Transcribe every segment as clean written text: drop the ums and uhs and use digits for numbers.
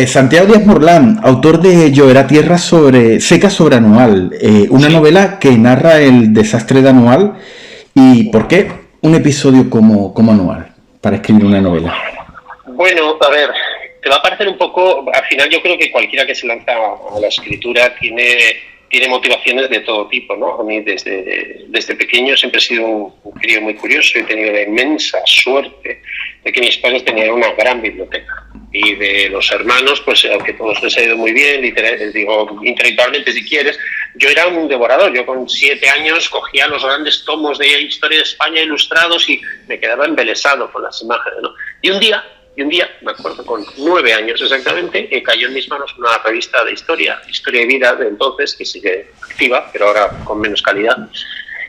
Santiago Díaz Morlán, autor de Lloverá Tierra seca sobre Anual, una Sí. novela que narra el desastre de Anual. ¿Y por qué un episodio como Anual para escribir una novela? Bueno, a ver, te va a parecer un poco, al final yo creo que cualquiera que se lanza a la escritura tiene motivaciones de todo tipo, ¿no? A mí desde pequeño siempre he sido un crío muy curioso, he tenido la inmensa suerte de que mis padres tenían una gran biblioteca. Y de los hermanos, pues aunque todos les ha ido muy bien, digo, intelectualmente si quieres, yo era un devorador. Yo con 7 años cogía los grandes tomos de Historia de España ilustrados y me quedaba embelesado con las imágenes, ¿no? Y un día, me acuerdo, con 9 años exactamente, cayó en mis manos una revista de historia de vida de entonces, que sigue activa, pero ahora con menos calidad.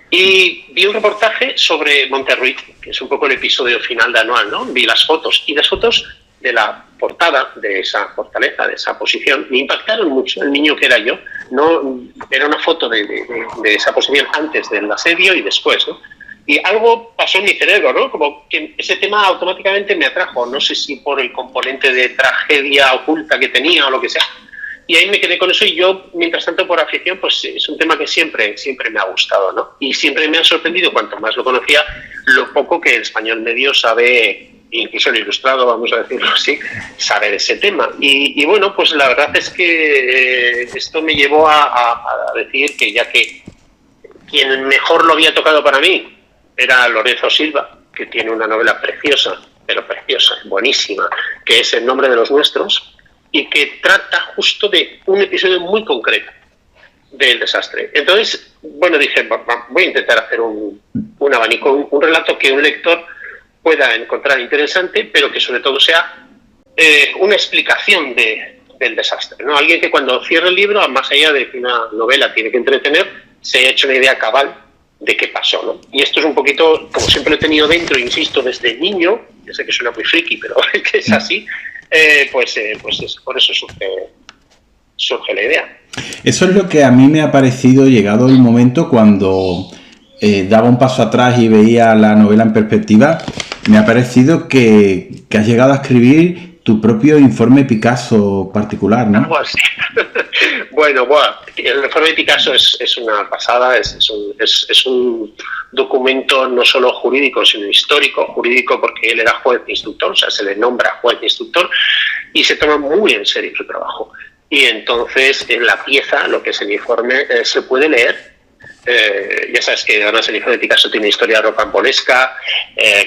Y vi un reportaje sobre Monterruiz, que es un poco el episodio final de Anual, ¿no? Vi las fotos, y las fotos de la portada de esa fortaleza, de esa posición, me impactaron mucho. El niño que era yo, no era una foto de esa posición antes del asedio y después, ¿no? Y algo pasó en mi cerebro, ¿no? Como que ese tema automáticamente me atrajo, no sé si por el componente de tragedia oculta que tenía o lo que sea. Y ahí me quedé con eso y yo, mientras tanto, por afición, pues es un tema que siempre me ha gustado, ¿no? Y siempre me ha sorprendido, cuanto más lo conocía, lo poco que el español medio sabe, incluso el ilustrado, vamos a decirlo así, sabe de ese tema. Y bueno, pues la verdad es que esto me llevó a decir que ya que quien mejor lo había tocado para mí era Lorenzo Silva, que tiene una novela preciosa, pero preciosa, buenísima, que es El nombre de los nuestros, y que trata justo de un episodio muy concreto del desastre. Entonces, bueno, dije, voy a intentar hacer un abanico, un relato que un lector pueda encontrar interesante, pero que sobre todo sea una explicación del desastre, ¿no? Alguien que cuando cierre el libro, más allá de que una novela tiene que entretener, se haya hecho una idea cabal de qué pasó, ¿no? Y esto es un poquito, como siempre lo he tenido dentro, insisto, desde niño, ya sé que suena muy friki, pero que es así, pues por eso surge la idea. Eso es lo que a mí me ha parecido llegado el momento cuando daba un paso atrás y veía la novela en perspectiva. Me ha parecido que has llegado a escribir tu propio informe Picasso particular, ¿no? Algo así. Bueno, el informe de Picasso es una pasada, es un documento no solo jurídico, sino histórico. Jurídico porque él era juez e instructor, o sea, se le nombra juez e instructor, y se toma muy en serio su trabajo. Y entonces en la pieza, lo que es el informe, se puede leer. Ya sabes que además el informe de Picasso tiene una historia rocambolesca.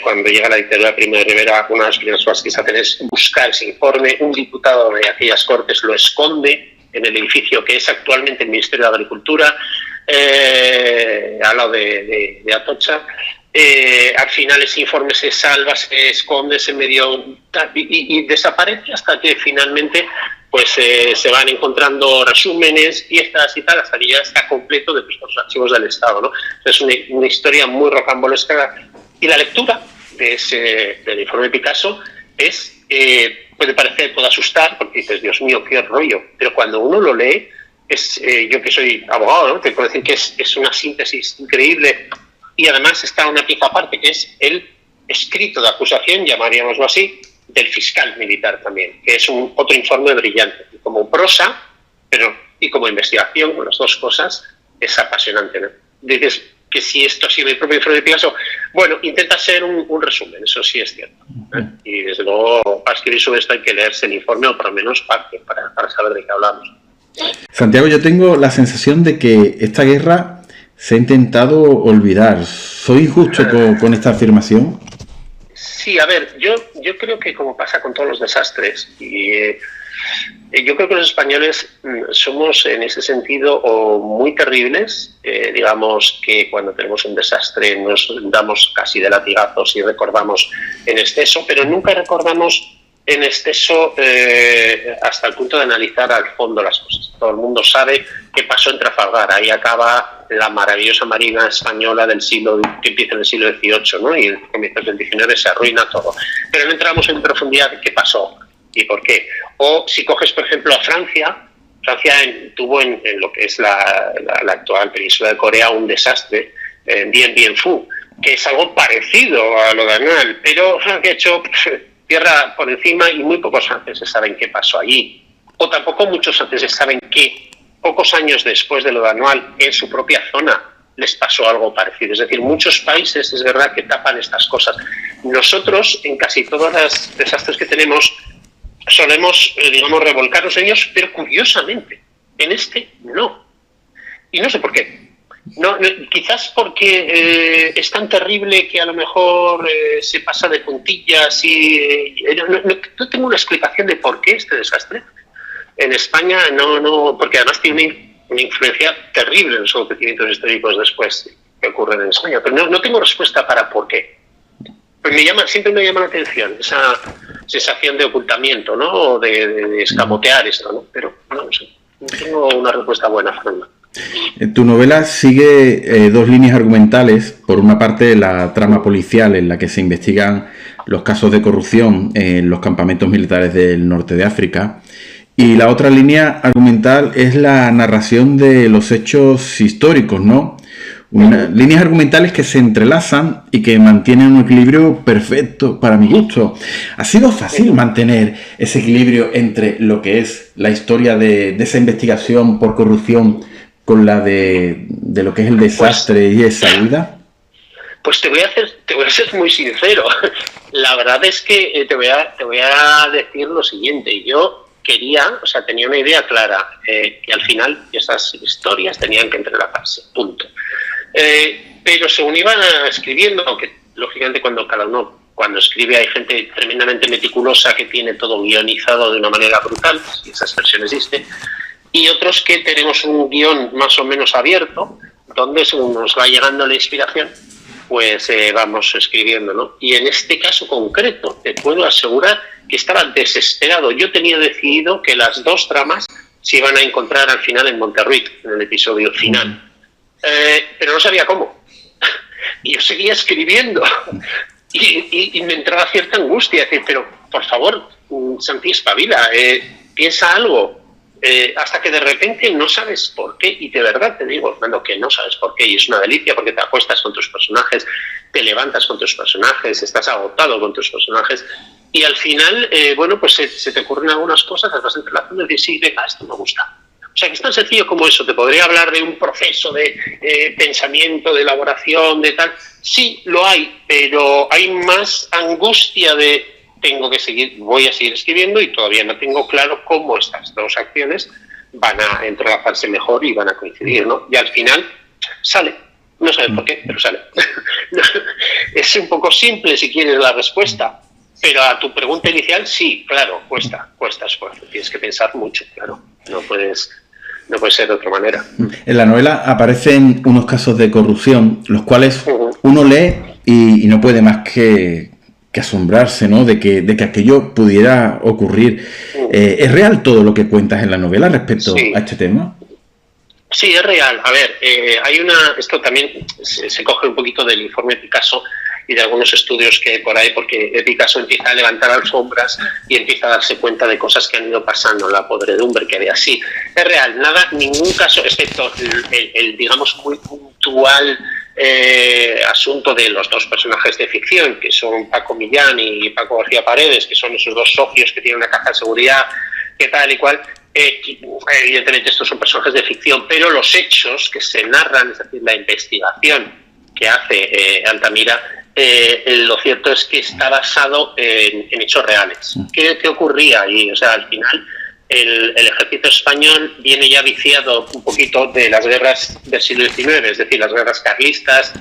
Cuando llega la dictadura de Primo de Rivera, una de las primeras cosas que se hacen es buscar ese informe. Un diputado de aquellas cortes lo esconde en el edificio que es actualmente el Ministerio de Agricultura, al lado de Atocha. Al final ese informe se salva, se esconde, se medio y desaparece hasta que finalmente pues se van encontrando resúmenes, piezas y tal, hasta que ya está completo de los archivos del Estado, ¿no? Es una historia muy rocambolesca, y la lectura del informe de Picasso puede parecer, puede asustar, porque dices, Dios mío, qué rollo, pero cuando uno lo lee, yo que soy abogado, ¿no? Te puedo decir que es una síntesis increíble, y además está una pieza aparte, que es el escrito de acusación, llamaríamoslo así, del fiscal militar también, que es otro informe brillante, como prosa, y como investigación, con las dos cosas, es apasionante, ¿no? Dices que si esto ha sido el propio informe de Picasso, bueno, intenta ser un resumen, eso sí es cierto, ¿eh? Y desde luego, para escribir sobre esto hay que leerse el informe, o por lo menos parte, para saber de qué hablamos. Santiago, yo tengo la sensación de que esta guerra se ha intentado olvidar. ¿Soy injusto con esta afirmación? Sí, a ver, yo creo que como pasa con todos los desastres, yo creo que los españoles somos en ese sentido o muy terribles, digamos que cuando tenemos un desastre nos damos casi de latigazos y recordamos en exceso, pero nunca recordamos en exceso hasta el punto de analizar al fondo las cosas. Todo el mundo sabe qué pasó en Trafalgar, ahí acaba la maravillosa marina española que empieza en el siglo XVIII, ¿no? Y en comienzos del XIX se arruina todo. Pero no entramos en profundidad de qué pasó y por qué. O si coges, por ejemplo, a Francia tuvo en lo que es la actual península de Corea un desastre, Dien Bien Phu, que es algo parecido a lo de Anual, pero que ha hecho tierra por encima y muy pocos franceses saben qué pasó allí. O tampoco muchos franceses saben que pocos años después de lo de Anual, en su propia zona les pasó algo parecido. Es decir, muchos países es verdad que tapan estas cosas. Nosotros, en casi todos los desastres que tenemos, solemos, digamos, revolcarnos en ellos, pero curiosamente, en este no. Y no sé por qué. Quizás porque es tan terrible que a lo mejor se pasa de puntillas y no tengo una explicación de por qué este desastre. En España no, porque además tiene una influencia terrible en los acontecimientos históricos después que ocurren en España, pero no tengo respuesta para por qué. Pues siempre me llama la atención esa sensación de ocultamiento, ¿no? O de escamotear esto, ¿no? Pero no sé, no tengo una respuesta buena, Fernando. Tu novela sigue dos líneas argumentales. Por una parte, la trama policial en la que se investigan los casos de corrupción en los campamentos militares del norte de África. Y la otra línea argumental es la narración de los hechos históricos, ¿no? Líneas argumentales que se entrelazan y que mantienen un equilibrio perfecto para mi gusto. ¿Ha sido fácil mantener ese equilibrio entre lo que es la historia de esa investigación por corrupción con la de lo que es el desastre y esa huida? Pues te voy a ser muy sincero. La verdad es que te voy a decir lo siguiente. Yo tenía una idea clara, que al final esas historias tenían que entrelazarse, punto. Pero según iban escribiendo, aunque lógicamente cuando escribe hay gente tremendamente meticulosa que tiene todo guionizado de una manera brutal, y esas versiones existen, y otros que tenemos un guión más o menos abierto, donde según nos va llegando la inspiración, pues vamos escribiendo, ¿no? Y en este caso concreto te puedo asegurar que estaba desesperado. Yo tenía decidido que las dos tramas se iban a encontrar al final en Monterruit, en el episodio final. Pero no sabía cómo. Y yo seguía escribiendo. Y me entraba cierta angustia. Decir, pero, por favor, Santi, espabila, piensa algo. Hasta que de repente no sabes por qué, y de verdad te digo, Fernando, que no sabes por qué, y es una delicia porque te acuestas con tus personajes, te levantas con tus personajes, estás agotado con tus personajes, y al final, pues se te ocurren algunas cosas, las vas entrelazando y dices, sí, venga, esto me gusta. O sea, que es tan sencillo como eso. Te podría hablar de un proceso de pensamiento, de elaboración, de tal. Sí, lo hay, pero hay más angustia de voy a seguir escribiendo y todavía no tengo claro cómo estas dos acciones van a entrelazarse mejor y van a coincidir, ¿no? Y al final sale. No sabes por qué, pero sale. Es un poco simple si quieres la respuesta, pero a tu pregunta inicial, sí, claro, cuesta esfuerzo. Tienes que pensar mucho, claro. No puede ser de otra manera. En la novela aparecen unos casos de corrupción, los cuales uno lee y no puede más que asombrarse, ¿no? de que aquello pudiera ocurrir. ¿Es real todo lo que cuentas en la novela respecto a este tema? Sí, es real. A ver, esto también se coge un poquito del informe Picasso y de algunos estudios que hay por ahí, porque Picasso empieza a levantar alfombras y empieza a darse cuenta de cosas que han ido pasando, la podredumbre que había. Sí, es real. Ningún caso, excepto el digamos, muy puntual asunto de los dos personajes de ficción, que son Paco Millán y Paco García Paredes, que son esos dos socios que tienen una caja de seguridad, que tal y cual. Evidentemente estos son personajes de ficción, pero los hechos que se narran, es decir, la investigación que hace Altamira, lo cierto es que está basado en hechos reales. ¿Qué ocurría ahí? O sea, al final el ejército español viene ya viciado un poquito de las guerras del siglo XIX, es decir, las guerras carlistas,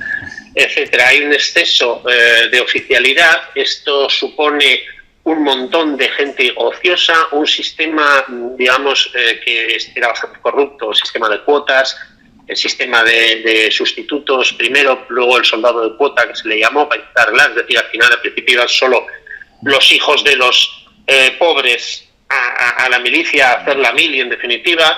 etcétera. Hay un exceso de oficialidad. Esto supone un montón de gente ociosa, un sistema, digamos, que era bastante corrupto, el sistema de cuotas, el sistema de sustitutos primero, luego el soldado de cuota, que se le llamó, para intentar arreglar. Es decir, al final, al principio iban solo los hijos de los pobres a la milicia a hacer la mili, en definitiva,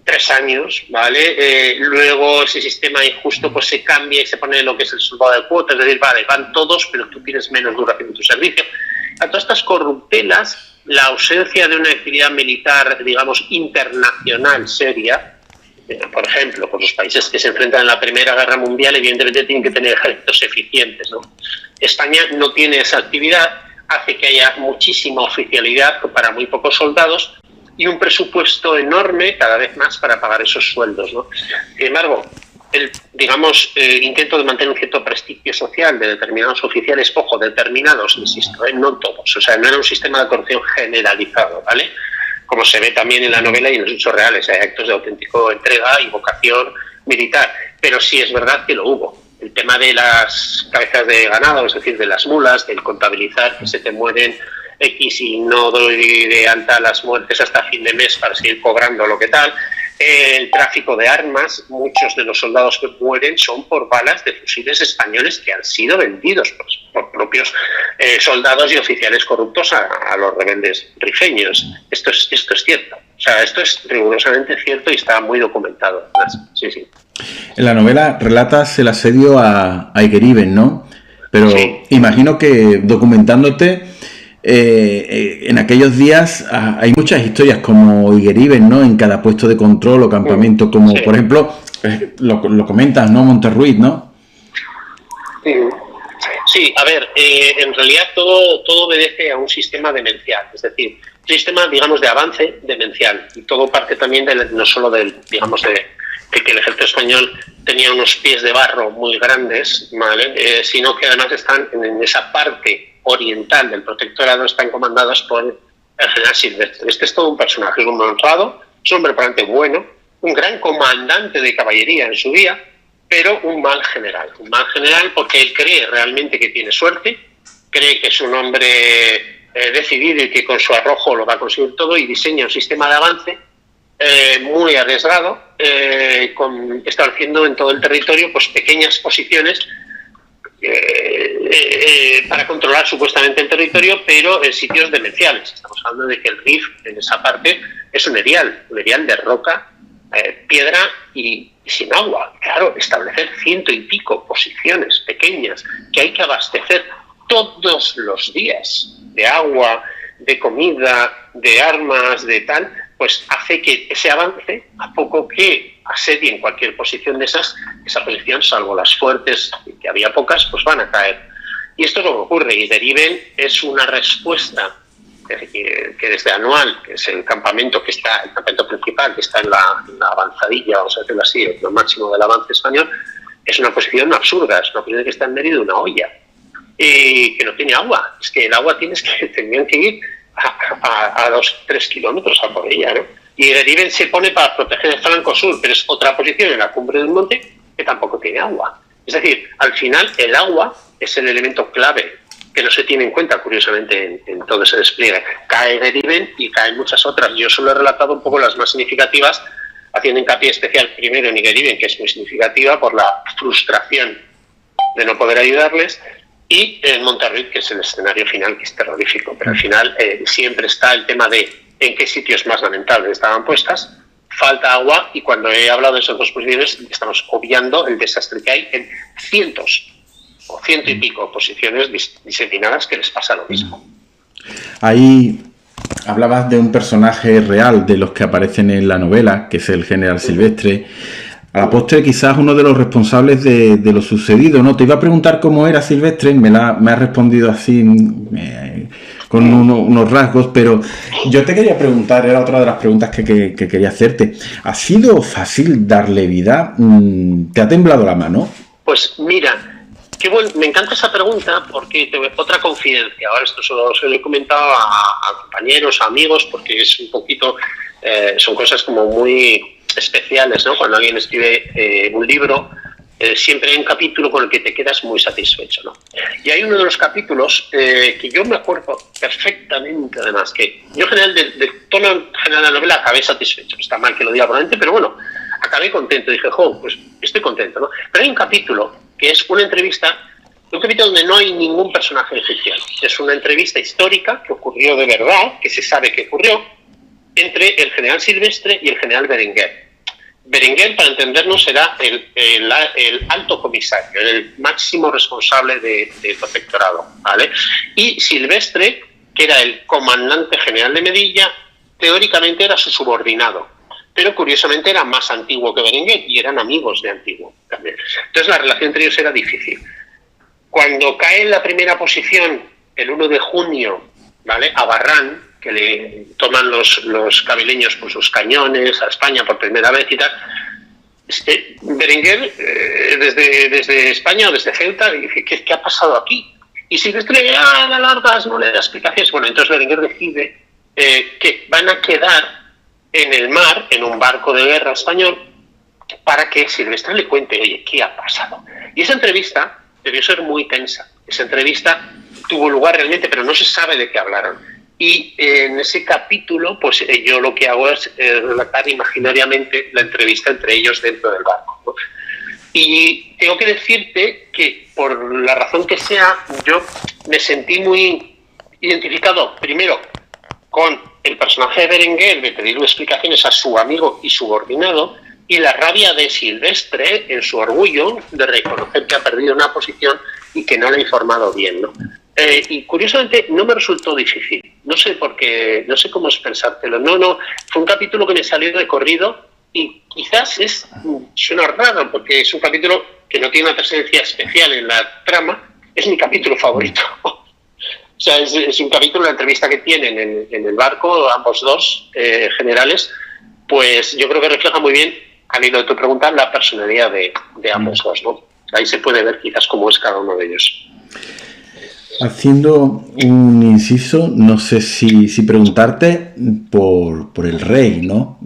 3 años, ¿vale? Luego ese sistema injusto pues se cambia y se pone lo que es el soldado de cuota, es decir, vale, van todos, pero tú tienes menos duración de tu servicio. A todas estas corruptelas, la ausencia de una actividad militar, digamos, internacional seria, por ejemplo, por los países que se enfrentan en la Primera Guerra Mundial, evidentemente tienen que tener ejércitos eficientes, ¿no? España no tiene esa actividad, hace que haya muchísima oficialidad para muy pocos soldados y un presupuesto enorme cada vez más para pagar esos sueldos, ¿no? Sin embargo, el, digamos, intento de mantener un cierto prestigio social de determinados oficiales, ojo, determinados, insisto, no todos, o sea, no era un sistema de corrupción generalizado, ¿vale? Como se ve también en la novela y en los hechos reales, hay actos de auténtico entrega y vocación militar, pero sí es verdad que lo hubo. El tema de las cabezas de ganado, es decir, de las mulas, del contabilizar que se te mueren X y no doy de alta las muertes hasta fin de mes para seguir cobrando lo que tal. El tráfico de armas, muchos de los soldados que mueren son por balas de fusiles españoles que han sido vendidos por propios soldados y oficiales corruptos a los rebeldes rifeños. Esto es cierto. O sea, esto es rigurosamente cierto y está muy documentado. Sí, sí. En la novela relatas el asedio a Aigueriben, ¿no? Pero sí, imagino que documentándote en aquellos días hay muchas historias como Aigueriben, ¿no? En cada puesto de control o campamento, como sí, por ejemplo, lo comentas, ¿no? Monterruiz, ¿no? Sí, a ver, en realidad todo obedece a un sistema demencial, es decir, un sistema, digamos, de avance demencial, y todo parte también no solo del, digamos, de que el ejército español tenía unos pies de barro muy grandes, ¿vale? Sino que además están en esa parte oriental del protectorado, están comandados por el general Silvestre. Este es todo un personaje, es un hombre honrado, es un hombre bastante bueno, un gran comandante de caballería en su día, pero un mal general porque él cree realmente que tiene suerte, cree que es un hombre decidido y que con su arrojo lo va a conseguir todo, y diseña un sistema de avance muy arriesgado, estableciendo en todo el territorio pues pequeñas posiciones para controlar supuestamente el territorio, pero en sitios demenciales. Estamos hablando de que el Rif, en esa parte, es un erial de roca, piedra y sin agua. Claro, establecer 100 y pico posiciones pequeñas que hay que abastecer todos los días de agua, de comida, de armas, de tal, pues hace que ese avance, a poco que asedien cualquier posición de esa posición, salvo las fuertes, que había pocas, pues van a caer. Y esto es lo que ocurre, y Aigueriben es una respuesta que desde Anual, que es el campamento principal, que está en la avanzadilla, vamos a decirlo así, lo máximo del avance español, es una posición absurda, es una posición que está en medio de una olla, y que no tiene agua. Es que el agua tenían que ir a 2-3 kilómetros a por ella, ¿no? Y Aigueriben se pone para proteger el flanco sur, pero es otra posición en la cumbre del monte que tampoco tiene agua. Es decir, al final el agua es el elemento clave que no se tiene en cuenta, curiosamente, en todo ese despliegue. Cae Aigueriben y caen muchas otras. Yo solo he relatado un poco las más significativas, haciendo hincapié especial primero en Aigueriben, que es muy significativa por la frustración de no poder ayudarles, y en Monterruiz, que es el escenario final, que es terrorífico. Pero al final siempre está el tema de en qué sitios más lamentables estaban puestas, falta agua, y cuando he hablado de esas dos posiciones estamos obviando el desastre que hay en cientos o 100 y pico posiciones diseminadas que les pasa lo mismo. Ahí hablabas de un personaje real de los que aparecen en la novela, que es el general Silvestre. A la postre quizás uno de los responsables de lo sucedido, ¿no? Te iba a preguntar cómo era Silvestre, me ha respondido así con unos rasgos, pero yo te quería preguntar, era otra de las preguntas que quería hacerte. ¿Ha sido fácil darle vida? ¿Te ha temblado la mano? Pues mira, qué bueno, me encanta esa pregunta, porque otra confidencia. Ahora esto se lo he comentado a compañeros, a amigos, porque es un poquito, son cosas como muy especiales, ¿no? Cuando alguien escribe un libro, siempre hay un capítulo con el que te quedas muy satisfecho, ¿no? Y hay uno de los capítulos que yo me acuerdo perfectamente, además, que yo en general, del tono general de la novela, acabé satisfecho. Está mal que lo diga probablemente, pero bueno, acabé contento. Dije, pues estoy contento, ¿no? Pero hay un capítulo que es una entrevista, un capítulo donde no hay ningún personaje de ficción. Es una entrevista histórica que ocurrió de verdad, que se sabe que ocurrió, entre el general Silvestre y el general Berenguer. Berenguer, para entendernos, era el alto comisario, el máximo responsable del protectorado, ¿vale? Y Silvestre, que era el comandante general de Melilla, teóricamente era su subordinado, pero curiosamente era más antiguo que Berenguer y eran amigos de antiguo también. Entonces la relación entre ellos era difícil. Cuando cae en la primera posición el 1 de junio, ¿vale?, a Barran, que le toman los cabileños pues, sus cañones a España por primera vez y tal. Berenguer, desde España o desde Ceuta, dice, ¿qué ha pasado aquí? Y Silvestre, la largas, no le da explicaciones. Bueno, entonces Berenguer decide que van a quedar en el mar, en un barco de guerra español, para que Silvestre le cuente, oye, ¿qué ha pasado? Y esa entrevista debió ser muy tensa. Esa entrevista tuvo lugar realmente, pero no se sabe de qué hablaron. Y en ese capítulo, pues yo lo que hago es relatar imaginariamente la entrevista entre ellos dentro del barco, ¿no? Y tengo que decirte que, por la razón que sea, yo me sentí muy identificado, primero, con el personaje de Berenguer, de pedirle explicaciones a su amigo y subordinado, y la rabia de Silvestre en su orgullo de reconocer que ha perdido una posición y que no le ha informado bien, ¿no? Y curiosamente no me resultó difícil, no sé por qué, no sé cómo expresártelo, no, fue un capítulo que me salió de corrido y quizás suena raro porque es un capítulo que no tiene una presencia especial en la trama, es mi capítulo favorito. O sea, es un capítulo, la entrevista que tienen en el barco, ambos dos generales, pues yo creo que refleja muy bien, al hilo de tu pregunta, la personalidad de ambos dos, ¿no? Ahí se puede ver quizás cómo es cada uno de ellos. Haciendo un inciso, no sé si preguntarte por el rey, ¿no?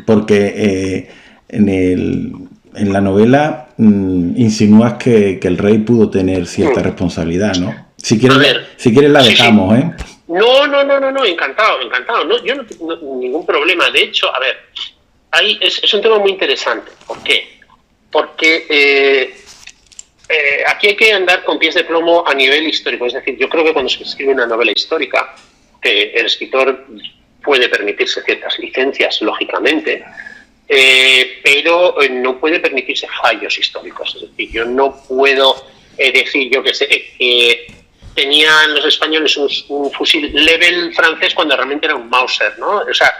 Porque en la novela insinúas que el rey pudo tener cierta responsabilidad, ¿no? Si quieres la dejamos, ¿eh? No, encantado. No, yo no tengo ningún problema. De hecho, a ver, es un tema muy interesante. ¿Por qué? Porque aquí hay que andar con pies de plomo a nivel histórico. Es decir, yo creo que cuando se escribe una novela histórica, el escritor puede permitirse ciertas licencias, lógicamente, pero no puede permitirse fallos históricos. Es decir, yo no puedo decir, yo que sé, que tenían los españoles un fusil level francés cuando realmente era un Mauser, ¿no? O sea,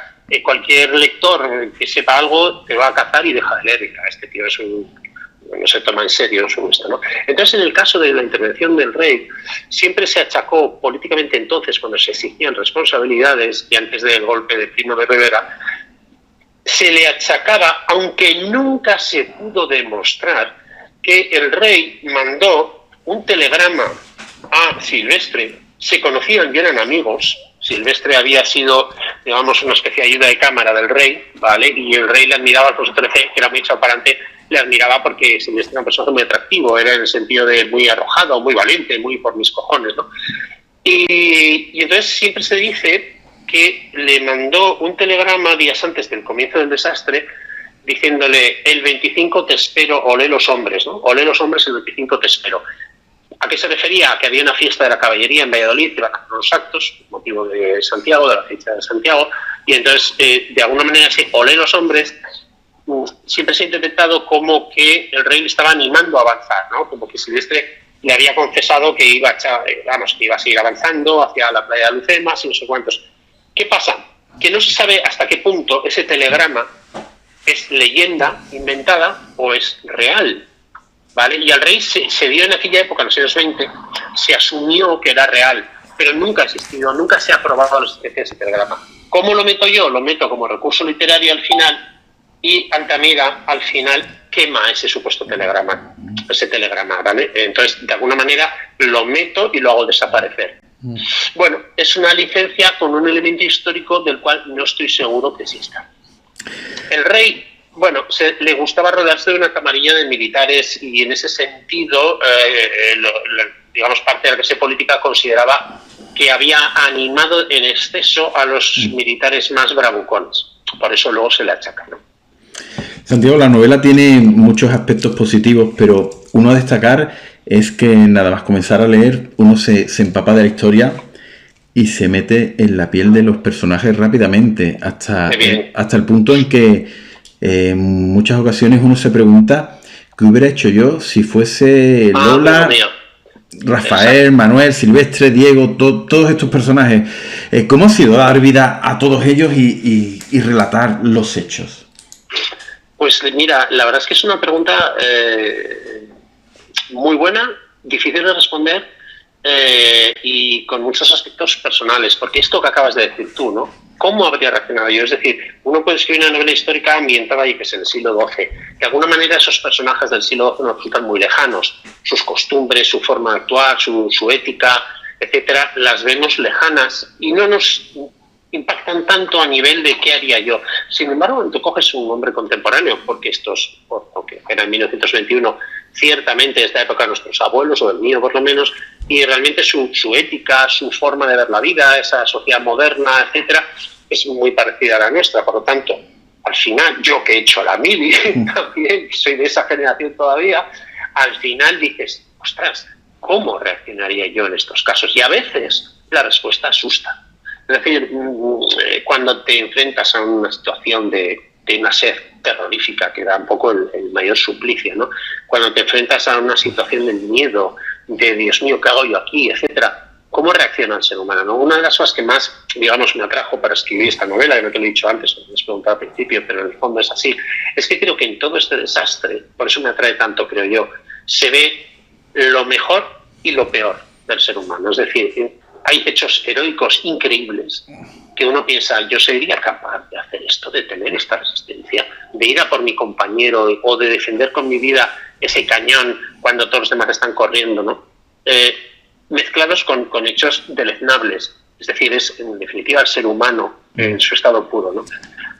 cualquier lector que sepa algo te va a cazar y deja de leer. Este tío no se toma en serio su esto, ¿no? Entonces, en el caso de la intervención del rey, siempre se achacó políticamente entonces, cuando se exigían responsabilidades y antes del golpe de Primo de Rivera, se le achacaba, aunque nunca se pudo demostrar, que el rey mandó un telegrama a Silvestre, se conocían y eran amigos. Silvestre había sido, digamos, una especie de ayuda de cámara del rey, ¿vale? Y el rey le admiraba a Alfonso XIII, que era muy echado para adelante, le admiraba porque Silvestre era un personaje muy atractivo, era en el sentido de muy arrojado, muy valiente, muy por mis cojones, ¿no? Y entonces siempre se dice que le mandó un telegrama días antes del comienzo del desastre diciéndole: el 25 te espero, olé los hombres, ¿no? Olé los hombres, el 25 te espero. ¿A qué se refería? A que había una fiesta de la caballería en Valladolid, que iban a hacer los actos, motivo de Santiago, de la fecha de Santiago, y entonces, de alguna manera, ese olé los hombres siempre se ha interpretado como que el rey le estaba animando a avanzar, ¿no? Como que Silvestre le había confesado que iba a seguir avanzando hacia la playa de Lucemas y no sé cuántos. ¿Qué pasa? Que no se sabe hasta qué punto ese telegrama es leyenda inventada o es real, ¿vale? Y al rey se dio en aquella época, en los años 20, se asumió que era real, pero nunca ha existido, nunca se ha probado la existencia de ese telegrama. ¿Cómo lo meto yo? Lo meto como recurso literario al final, y Altamira al final quema ese supuesto telegrama, ¿vale? Entonces, de alguna manera, lo meto y lo hago desaparecer. Bueno, es una licencia con un elemento histórico del cual no estoy seguro que exista. El rey, bueno, le gustaba rodearse de una camarilla de militares y en ese sentido, digamos, parte de la clase política consideraba que había animado en exceso a los militares más bravucones. Por eso luego se le achaca, ¿no? Santiago, la novela tiene muchos aspectos positivos, pero uno a destacar es que nada más comenzar a leer uno se empapa de la historia y se mete en la piel de los personajes rápidamente, hasta el punto en que en muchas ocasiones uno se pregunta qué hubiera hecho yo si fuese Lola, Rafael, exacto, Manuel, Silvestre, Diego, todos estos personajes. ¿Cómo ha sido dar vida a todos ellos y relatar los hechos? Pues mira, la verdad es que es una pregunta muy buena, difícil de responder, y con muchos aspectos personales, porque esto que acabas de decir tú, ¿no? ¿Cómo habría reaccionado yo? Es decir, uno puede escribir una novela histórica ambientada ahí, que es en el siglo XII. De alguna manera esos personajes del siglo XII nos resultan muy lejanos. Sus costumbres, su forma de actuar, su ética, etcétera, las vemos lejanas y no nos impactan tanto a nivel de qué haría yo. Sin embargo, tú coges un hombre contemporáneo, porque aunque era en 1921, ciertamente es la época de nuestros abuelos, o del mío por lo menos, y realmente su ética, su forma de ver la vida, esa sociedad moderna, etcétera, es muy parecida a la nuestra. Por lo tanto, al final, yo que he hecho la mili, también soy de esa generación todavía, al final dices, ostras, ¿cómo reaccionaría yo en estos casos? Y a veces la respuesta asusta. Es decir, cuando te enfrentas a una situación de una sed terrorífica, que da un poco el mayor suplicio, ¿no? Cuando te enfrentas a una situación de miedo, de Dios mío, ¿qué hago yo aquí?, etcétera. ¿Cómo reacciona el ser humano, no? Una de las cosas que más, digamos, me atrajo para escribir esta novela, que no te lo he dicho antes, me has preguntado al principio, pero en el fondo es así, es que creo que en todo este desastre, por eso me atrae tanto, creo yo, se ve lo mejor y lo peor del ser humano. Es decir, hay hechos heroicos increíbles que uno piensa, yo sería capaz de hacer esto, de tener esta resistencia, de ir a por mi compañero o de defender con mi vida ese cañón cuando todos los demás están corriendo, ¿no? Mezclados con hechos deleznables. Es decir, es en definitiva el ser humano en su estado puro, ¿no?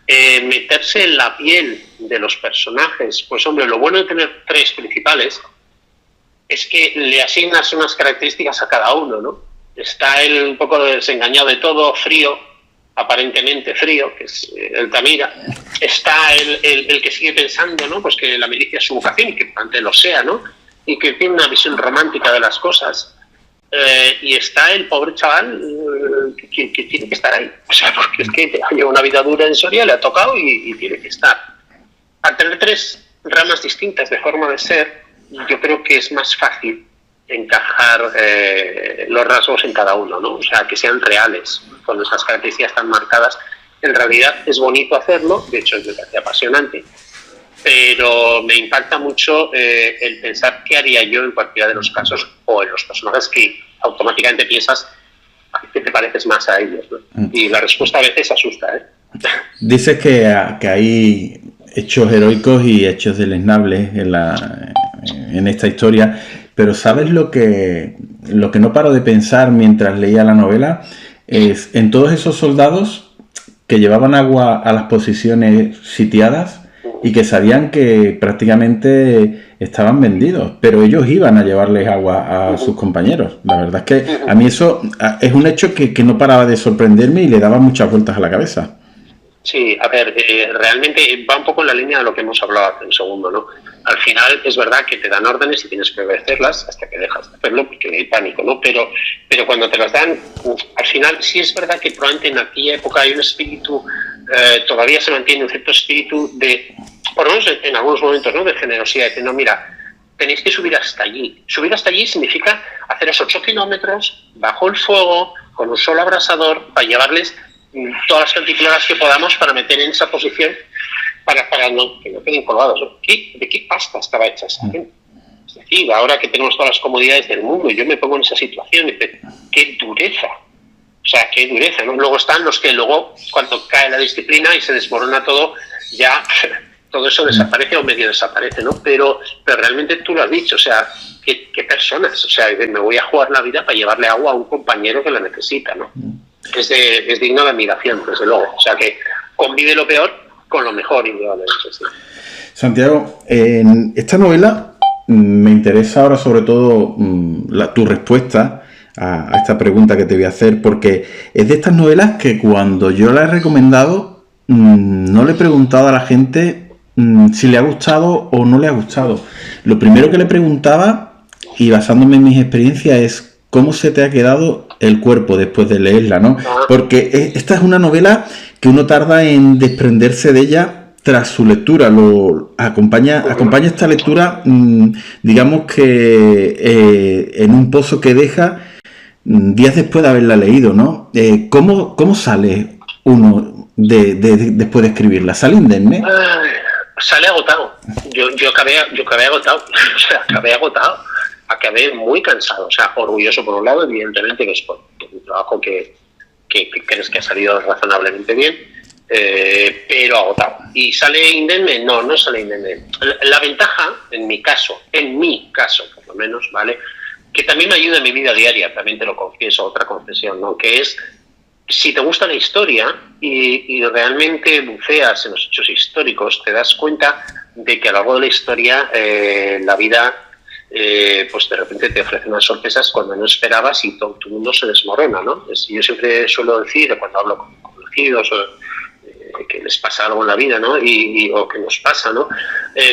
Meterse en la piel de los personajes, pues hombre, lo bueno de tener tres principales es que le asignas unas características a cada uno, ¿no? Está él un poco desengañado de todo, frío, aparentemente frío, que es el Tamira. Está el que sigue pensando, ¿no? Pues que la milicia es su vocación y que antes lo sea, ¿no? Y que tiene una visión romántica de las cosas. Y está el pobre chaval que tiene que estar ahí. O sea, porque es que lleva una vida dura en Soria, le ha tocado y tiene que estar. Al tener tres ramas distintas de forma de ser, yo creo que es más fácil encajar los rasgos en cada uno, ¿no? O sea, que sean reales, con esas características tan marcadas. En realidad es bonito hacerlo, de hecho me parece apasionante, pero me impacta mucho el pensar qué haría yo en cualquiera de los casos o en los personajes que automáticamente piensas que te pareces más a ellos, ¿no? Y la respuesta a veces asusta, ¿eh? Dices que hay hechos heroicos y hechos deleznables en esta historia, pero ¿sabes lo que no paro de pensar mientras leía la novela? Es en todos esos soldados que llevaban agua a las posiciones sitiadas y que sabían que prácticamente estaban vendidos, pero ellos iban a llevarles agua a sus compañeros. La verdad es que a mí eso es un hecho que no paraba de sorprenderme y le daba muchas vueltas a la cabeza. Sí, a ver, realmente va un poco en la línea de lo que hemos hablado hace un segundo, ¿no? Al final es verdad que te dan órdenes y tienes que obedecerlas hasta que dejas de hacerlo porque hay pánico, ¿no? Pero cuando te las dan, al final sí es verdad que probablemente en aquella época hay un espíritu, todavía se mantiene un cierto espíritu de, por lo menos en algunos momentos, ¿no?, de generosidad, de no, mira, tenéis que subir hasta allí. Subir hasta allí significa hacer esos 8 kilómetros bajo el fuego, con un sol abrasador, para llevarles todas las canticuladas que podamos para meter en esa posición para que no queden colgados. ¿De qué pasta estaba hecha esa gente? Es decir, ahora que tenemos todas las comodidades del mundo, yo me pongo en esa situación y digo, qué dureza. O sea, qué dureza, ¿no? Luego están los que luego, cuando cae la disciplina y se desmorona todo, ya todo eso desaparece o medio desaparece, ¿no? Pero realmente tú lo has dicho, o sea, ¿qué personas? O sea, me voy a jugar la vida para llevarle agua a un compañero que la necesita, ¿no? Es digno de admiración, desde luego. O sea, que convive lo peor con lo mejor, indudablemente. Sí. Santiago, en esta novela me interesa ahora sobre todo tu respuesta a esta pregunta que te voy a hacer, porque es de estas novelas que cuando yo la he recomendado no le he preguntado a la gente si le ha gustado o no le ha gustado. Lo primero que le preguntaba, y basándome en mis experiencias, es cómo se te ha quedado el cuerpo después de leerla, ¿no? Porque esta es una novela que uno tarda en desprenderse de ella tras su lectura. Acompaña esta lectura, digamos que en un pozo que deja días después de haberla leído, ¿no? ¿Cómo sale uno después de escribirla? ¿Sale indemne? Sale agotado. Yo acabé agotado. O sea, acabé agotado. acabé muy cansado, o sea, orgulloso por un lado, evidentemente, que es por un trabajo que crees que ha salido razonablemente bien, pero agotado. ¿Y sale indemne? No, no sale indemne. La ventaja, en mi caso por lo menos, ¿vale?, que también me ayuda en mi vida diaria, también te lo confieso, otra confesión, ¿no?, que es, si te gusta la historia y realmente buceas en los hechos históricos, te das cuenta de que a lo largo de la historia la vida pues de repente te ofrece unas sorpresas cuando no esperabas y todo tu mundo se desmorona, ¿no? Yo siempre suelo decir, cuando hablo con conocidos que les pasa algo en la vida, ¿no?, o que nos pasa, ¿no?,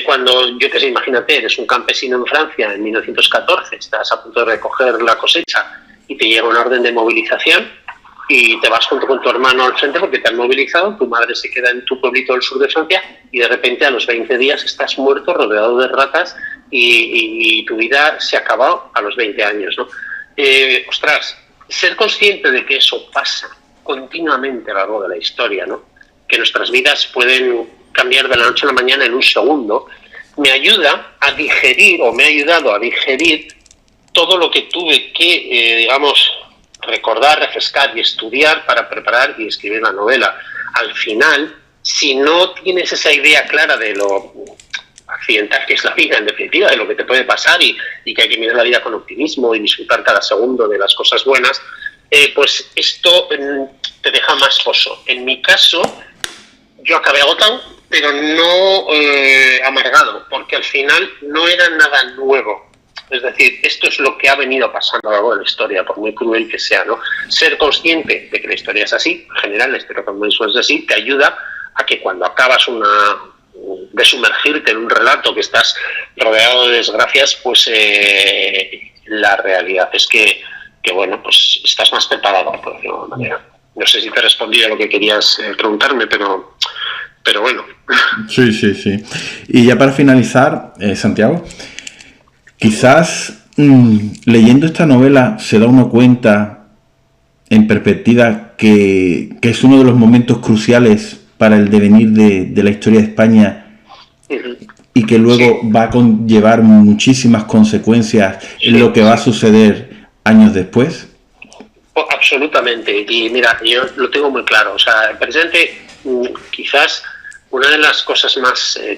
cuando, yo que sé, imagínate, eres un campesino en Francia en 1914, estás a punto de recoger la cosecha y te llega una orden de movilización y te vas junto con tu hermano al frente porque te han movilizado, tu madre se queda en tu pueblito del sur de Francia y de repente a los 20 días estás muerto, rodeado de ratas y tu vida se ha acabado a los 20 años, ¿no? Ostras, ser consciente de que eso pasa continuamente a lo largo de la historia, ¿no?, que nuestras vidas pueden cambiar de la noche a la mañana en un segundo, me ayuda a digerir, o me ha ayudado a digerir todo lo que tuve que, digamos, recordar, refrescar y estudiar para preparar y escribir la novela. Al final, si no tienes esa idea clara de lo accidental que es la vida, en definitiva, de lo que te puede pasar y que hay que mirar la vida con optimismo y disfrutar cada segundo de las cosas buenas, pues esto te deja más foso. En mi caso, yo acabé agotado, pero no amargado, porque al final no era nada nuevo. Es decir, esto es lo que ha venido pasando a lo largo de la historia, por muy cruel que sea, ¿no? Ser consciente de que la historia es así, en general la historia como es así, te ayuda a que cuando acabas de sumergirte en un relato que estás rodeado de desgracias, pues la realidad es que bueno, pues estás más preparado, por decirlo de alguna manera. No sé si te he respondido a lo que querías preguntarme, pero bueno. Sí. Y ya para finalizar, Santiago, quizás leyendo esta novela se da uno cuenta en perspectiva que es uno de los momentos cruciales para el devenir de la historia de España y que luego va a conllevar muchísimas consecuencias en lo que va a suceder años después. Absolutamente, y mira, yo lo tengo muy claro, o sea, presente, quizás una de las cosas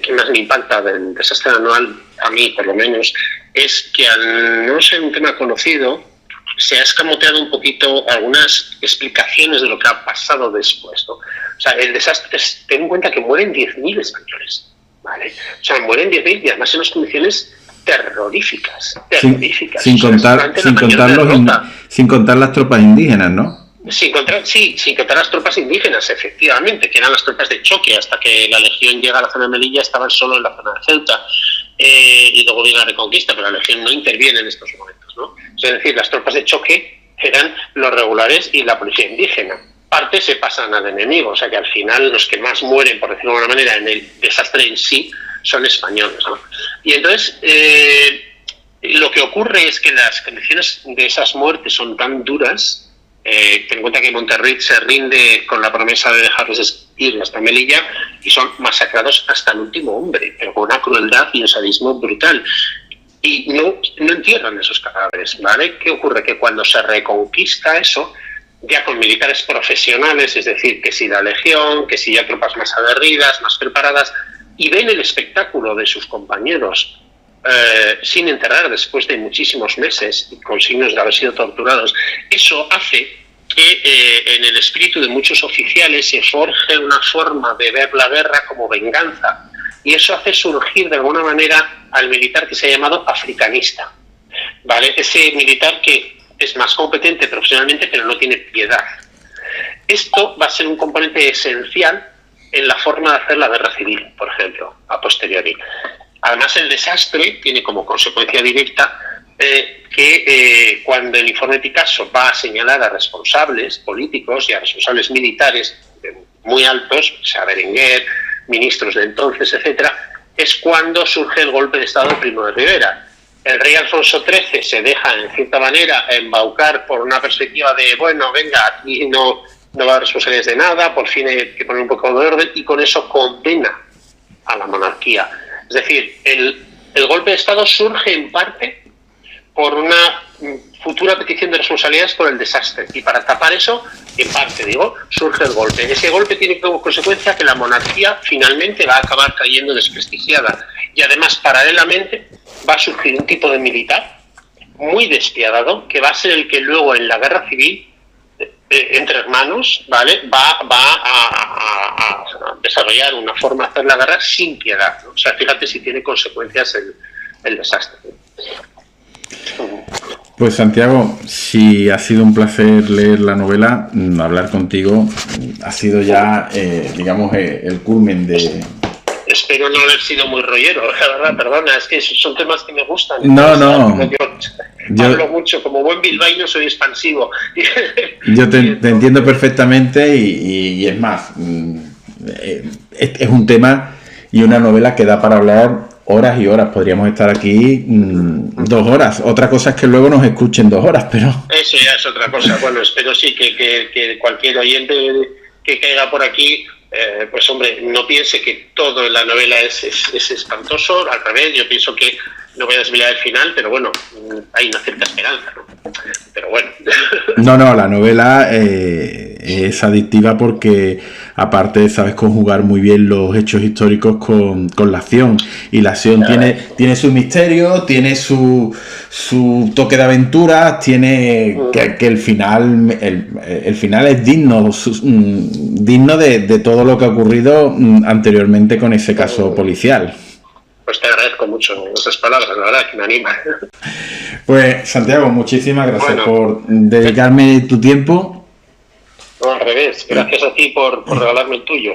que más me impacta del desastre anual, a mí por lo menos, es que al no ser un tema conocido, se ha escamoteado un poquito algunas explicaciones de lo que ha pasado después, ¿no? O sea, el desastre, ten en cuenta que mueren 10.000 españoles, ¿vale? O sea, mueren 10.000 y además en unas condiciones terroríficas. Sin contar las tropas indígenas, ¿no? Sin contar las tropas indígenas, efectivamente, que eran las tropas de choque, hasta que la Legión llega a la zona de Melilla, estaban solo en la zona de Ceuta, y luego viene la Reconquista, pero la Legión no interviene en estos momentos, ¿no? Es decir, las tropas de choque eran los regulares y la policía indígena. Parte se pasan al enemigo, o sea que al final los que más mueren, por decirlo de alguna manera, en el desastre en sí, son españoles, ¿no? Y entonces, lo que ocurre es que las condiciones de esas muertes son tan duras. Ten en cuenta que Monterrey se rinde con la promesa de dejarles ir hasta Melilla y son masacrados hasta el último hombre, pero con una crueldad y un sadismo brutal. Y no entierran esos cadáveres, ¿vale? ¿Qué ocurre? Que cuando se reconquista eso, ya con militares profesionales, es decir, que si la Legión, que si ya tropas más aguerridas, más preparadas, y ven el espectáculo de sus compañeros sin enterrar después de muchísimos meses y con signos de haber sido torturados, eso hace que en el espíritu de muchos oficiales se forje una forma de ver la guerra como venganza, y eso hace surgir de alguna manera al militar que se ha llamado africanista, ¿vale? Ese militar que es más competente profesionalmente pero no tiene piedad. Esto va a ser un componente esencial en la forma de hacer la guerra civil, por ejemplo, a posteriori. Además, el desastre tiene como consecuencia directa que cuando el informe Picasso va a señalar a responsables políticos y a responsables militares muy altos, o sea, Berenguer, ministros de entonces, etcétera, es cuando surge el golpe de Estado de Primo de Rivera. El rey Alfonso XIII se deja, en cierta manera, embaucar por una perspectiva de, bueno, venga, aquí no va a haber responsabilidades de nada, por fin hay que poner un poco de orden, y con eso condena a la monarquía. Es decir, el golpe de Estado surge en parte por una futura petición de responsabilidades por el desastre. Y para tapar eso, en parte, digo, surge el golpe. Ese golpe tiene como consecuencia que la monarquía finalmente va a acabar cayendo desprestigiada. Y además, paralelamente, va a surgir un tipo de militar muy despiadado, que va a ser el que luego en la guerra civil, entre hermanos, ¿vale? Va a desarrollar una forma de hacer la guerra sin piedad, ¿no? O sea, fíjate si tiene consecuencias el desastre. Pues Santiago, si ha sido un placer leer la novela, hablar contigo ha sido ya, digamos, el culmen de... Espero no haber sido muy rollero, la verdad, perdona, es que son temas que me gustan. No. Yo hablo mucho, como buen bilbaíno soy expansivo. Yo te entiendo perfectamente y es más, es un tema y una novela que da para hablar horas y horas. Podríamos estar aquí 2 horas. Otra cosa es que luego nos escuchen 2 horas, pero... Eso ya es otra cosa. Bueno, espero sí que cualquier oyente que caiga por aquí, pues hombre, no piense que todo en la novela es espantoso. Al revés, yo pienso que no voy a desvelar el final, pero bueno, hay una cierta esperanza, ¿no? Pero bueno. No, la novela es adictiva porque aparte sabes conjugar muy bien los hechos históricos con la acción, y la acción tiene su misterio, tiene su toque de aventura, tiene que el final es digno de todo lo que ha ocurrido anteriormente con ese caso policial. Pues te agradezco mucho esas palabras, la verdad, que me animan. Pues Santiago, muchísimas gracias por dedicarme tu tiempo. No, al revés, gracias a ti por regalarme el tuyo.